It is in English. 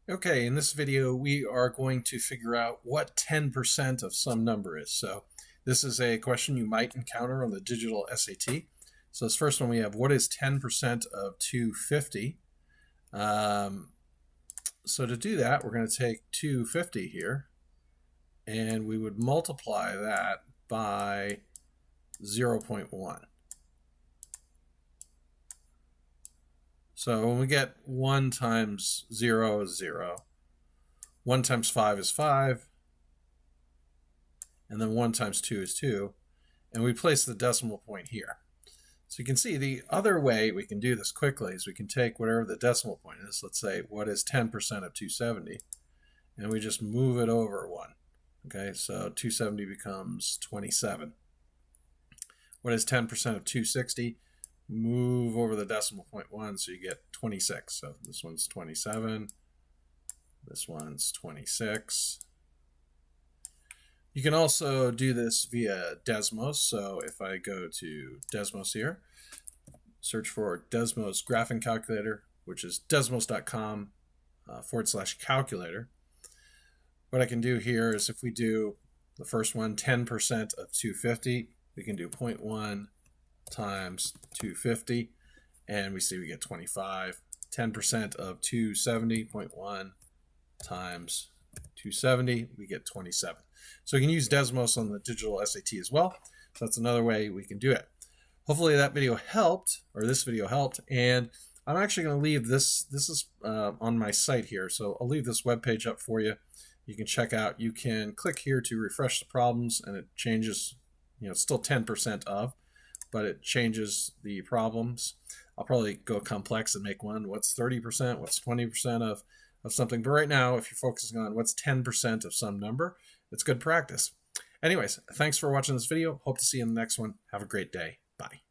Okay, in this video, we are going to figure out what 10% of some number is. So this is a question you might encounter on the digital SAT. So this first one we have, what is 10% of 250? So to do that, we're going to take 250 here, and we would multiply that by 0.1. So when we get 1 times 0 is 0, 1 times 5 is 5, and then 1 times 2 is 2, and we place the decimal point here. So you can see the other way we can do this quickly is we can take whatever the decimal point is, let's say what is 10% of 270, and we just move it over 1. Okay, so 270 becomes 27. What is 10% of 260? Move over the decimal point 1, so you get 26. So this one's 27, this one's 26. You can also do this via Desmos. So if I go to Desmos here, search for Desmos graphing calculator, which is desmos.com/calculator. What I can do here is if we do the first one, 10% of 250, we can do 0.1 times 250, and we see we get 25. 10% of 270, 0.1 times 270, we get 27. So we can use Desmos on the digital SAT as well. So that's another way we can do it. Hopefully that video helped, or this video helped, and I'm actually going to leave this is on my site here, so I'll leave this web page up for you. You can check out. You can click here to refresh the problems, and it changes, it's still 10% of, but it changes the problems. I'll probably go complex and make one. What's 30%? What's 20% of something? But right now, if you're focusing on what's 10% of some number, it's good practice. Anyways, thanks for watching this video. Hope to see you in the next one. Have a great day. Bye.